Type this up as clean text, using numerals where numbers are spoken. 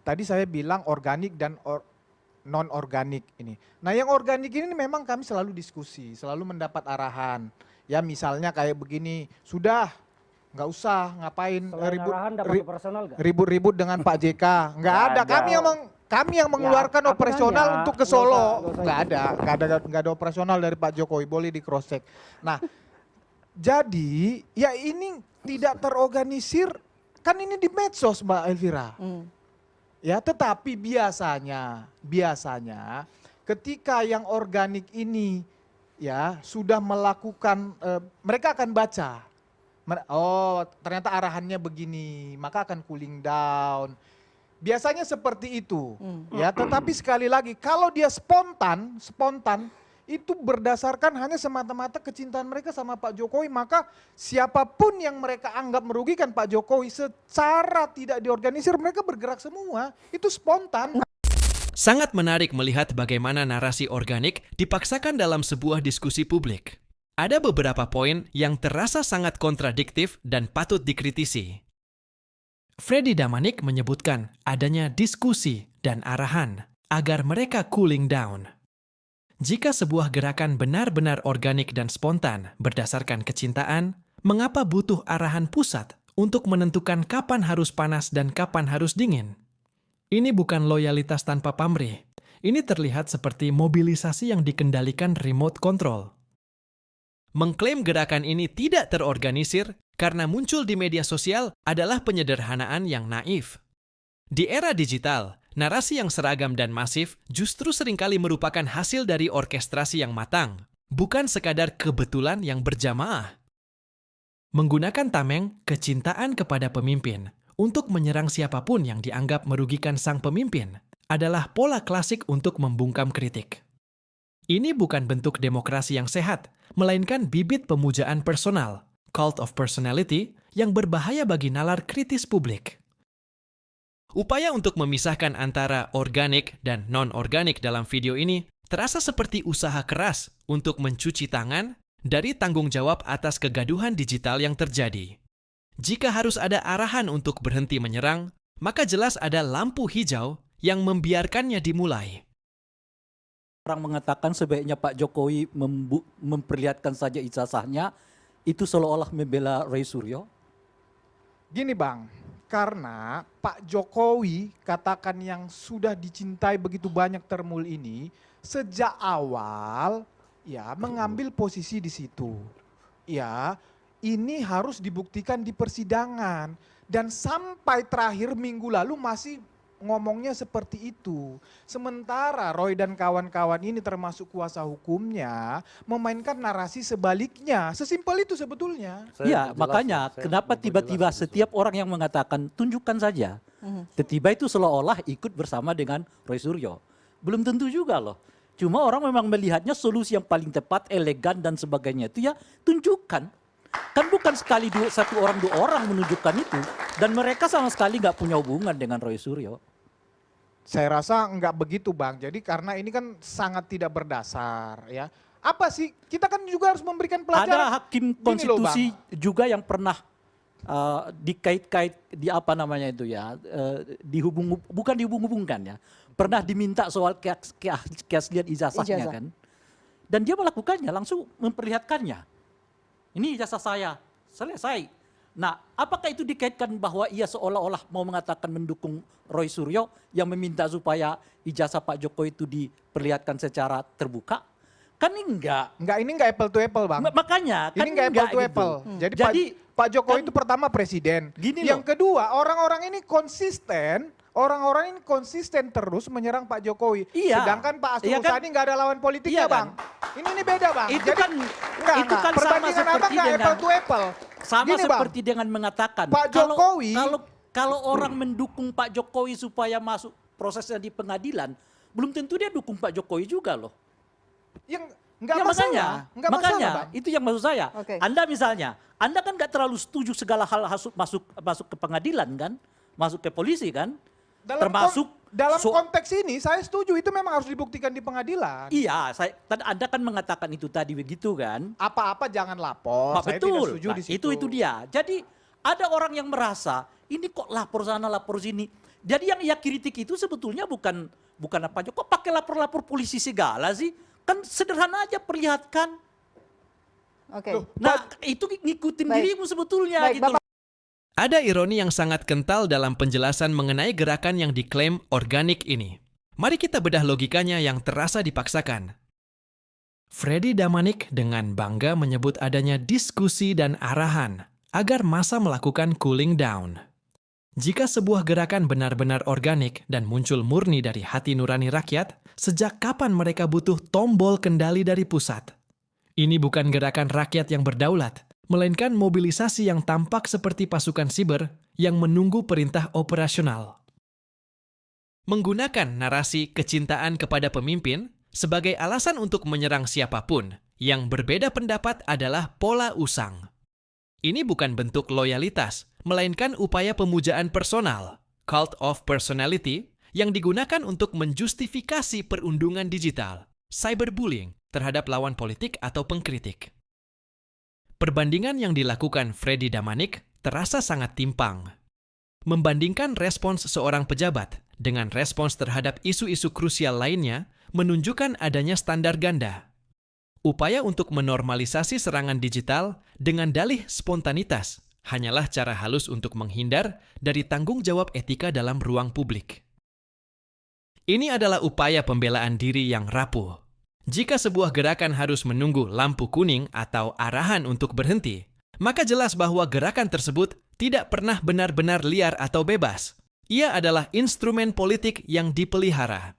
tadi saya bilang organik dan non organik ini. Nah, yang organik ini memang kami selalu diskusi, selalu mendapat arahan. Ya misalnya kayak begini, sudah nggak usah ngapain Selain arahan dapat operasional nggak? ribut-ribut dengan Pak JK. Nggak ada. Kami yang mengeluarkan aku operasional nanya, untuk ke Solo. nggak usah Nggak ada operasional dari Pak Jokowi, boleh di cross check. Nah, jadi ya ini tidak terorganisir, kan ini di medsos Mbak Elvira. Ya, tetapi biasanya ketika yang organik ini ya sudah melakukan, mereka akan baca. Oh, ternyata arahannya begini, maka akan cooling down. Biasanya seperti itu. Ya, tetapi sekali lagi kalau dia spontan itu berdasarkan hanya semata-mata kecintaan mereka sama Pak Jokowi, maka siapapun yang mereka anggap merugikan Pak Jokowi secara tidak diorganisir, mereka bergerak semua. Itu spontan. Sangat menarik melihat bagaimana narasi organik dipaksakan dalam sebuah diskusi publik. Ada beberapa poin yang terasa sangat kontradiktif dan patut dikritisi. Freddy Damanik menyebutkan adanya diskusi dan arahan agar mereka cooling down. Jika sebuah gerakan benar-benar organik dan spontan berdasarkan kecintaan, mengapa butuh arahan pusat untuk menentukan kapan harus panas dan kapan harus dingin? Ini bukan loyalitas tanpa pamrih. Ini terlihat seperti mobilisasi yang dikendalikan remote control. Mengklaim gerakan ini tidak terorganisir karena muncul di media sosial adalah penyederhanaan yang naif. Di era digital, narasi yang seragam dan masif justru seringkali merupakan hasil dari orkestrasi yang matang, bukan sekadar kebetulan yang berjamaah. Menggunakan tameng kecintaan kepada pemimpin untuk menyerang siapapun yang dianggap merugikan sang pemimpin adalah pola klasik untuk membungkam kritik. Ini bukan bentuk demokrasi yang sehat, melainkan bibit pemujaan personal, cult of personality, yang berbahaya bagi nalar kritis publik. Upaya untuk memisahkan antara organik dan non-organik dalam video ini terasa seperti usaha keras untuk mencuci tangan dari tanggung jawab atas kegaduhan digital yang terjadi. Jika harus ada arahan untuk berhenti menyerang, maka jelas ada lampu hijau yang membiarkannya dimulai. Orang mengatakan sebaiknya Pak Jokowi memperlihatkan saja ijazahnya, itu seolah-olah membela Roy Suryo. Gini Bang, karena Pak Jokowi katakan yang sudah dicintai begitu banyak termul ini, sejak awal ya mengambil posisi di situ. Ya, ini harus dibuktikan di persidangan. Dan sampai terakhir minggu lalu masih ngomongnya seperti itu. Sementara Roy dan kawan-kawan ini termasuk kuasa hukumnya memainkan narasi sebaliknya. Sesimpel itu sebetulnya. Iya, makanya kenapa tiba-tiba setiap orang yang mengatakan tunjukkan saja. Tiba-tiba itu seolah-olah ikut bersama dengan Roy Suryo. Belum tentu juga loh. Cuma orang memang melihatnya solusi yang paling tepat, elegan dan sebagainya itu ya tunjukkan. Kan bukan sekali satu orang dua orang menunjukkan itu. Dan mereka sama sekali nggak punya hubungan dengan Roy Suryo. Saya rasa nggak begitu Bang. Jadi karena ini kan sangat tidak berdasar ya. Apa sih? Kita kan juga harus memberikan pelajaran. Ada hakim konstitusi juga yang pernah dikait-kait di apa namanya itu ya, bukan dihubung-hubungkan ya. Pernah diminta soal keaslian ijazahnya kan. Dan dia melakukannya, langsung memperlihatkannya. Ini ijazah saya, selesai. Nah, apakah itu dikaitkan bahwa ia seolah-olah mau mengatakan mendukung Roy Suryo yang meminta supaya ijazah Pak Jokowi itu diperlihatkan secara terbuka? Kan enggak. Enggak, ini enggak apple to apple Bang. Makanya. Ini Kan enggak apple to gitu. apple. Jadi Pak Jokowi itu pertama presiden. Yang kedua, orang-orang ini konsisten. Orang-orang ini konsisten terus menyerang Pak Jokowi. Iya. Sedangkan Pak Asrul Sani nggak ada lawan politiknya, iya kan? Bang. Ini beda, Bang. Itu jadi, kan itu kan sama seperti dengan apple to apple. Sama Gini, seperti Bang, dengan mengatakan Pak Jokowi kalau orang mendukung Pak Jokowi supaya masuk prosesnya di pengadilan, belum tentu dia dukung Pak Jokowi juga loh. Yang nggak masalah. Nggak makanya masalah, Bang. itu yang maksud saya. Anda misalnya, Anda kan nggak terlalu setuju segala hal masuk ke pengadilan kan, masuk ke polisi kan. Dalam konteks ini saya setuju itu memang harus dibuktikan di pengadilan. Iya, Anda kan mengatakan itu tadi begitu kan. Apa-apa jangan lapor. Saya betul. tidak setuju di situ. Itu dia. Jadi ada orang yang merasa ini kok lapor sana lapor sini. Jadi yang ia kritik itu sebetulnya bukan apa aja. Kok pakai lapor-lapor polisi segala sih? Kan sederhana aja perlihatkan. Oke. Nah, itu ngikutin Baik. dirimu sebetulnya Baik, gitu. Bapak. Ada ironi yang sangat kental dalam penjelasan mengenai gerakan yang diklaim organik ini. Mari kita bedah logikanya yang terasa dipaksakan. Freddy Damanik dengan bangga menyebut adanya diskusi dan arahan agar massa melakukan cooling down. Jika sebuah gerakan benar-benar organik dan muncul murni dari hati nurani rakyat, sejak kapan mereka butuh tombol kendali dari pusat? Ini bukan gerakan rakyat yang berdaulat, melainkan mobilisasi yang tampak seperti pasukan siber yang menunggu perintah operasional. Menggunakan narasi kecintaan kepada pemimpin sebagai alasan untuk menyerang siapapun yang berbeda pendapat adalah pola usang. Ini bukan bentuk loyalitas, melainkan upaya pemujaan personal, cult of personality, yang digunakan untuk menjustifikasi perundungan digital, cyberbullying terhadap lawan politik atau pengkritik. Perbandingan yang dilakukan Freddy Damanik terasa sangat timpang. Membandingkan respons seorang pejabat dengan respons terhadap isu-isu krusial lainnya menunjukkan adanya standar ganda. Upaya untuk menormalisasi serangan digital dengan dalih spontanitas hanyalah cara halus untuk menghindar dari tanggung jawab etika dalam ruang publik. Ini adalah upaya pembelaan diri yang rapuh. Jika sebuah gerakan harus menunggu lampu kuning atau arahan untuk berhenti, maka jelas bahwa gerakan tersebut tidak pernah benar-benar liar atau bebas. Ia adalah instrumen politik yang dipelihara.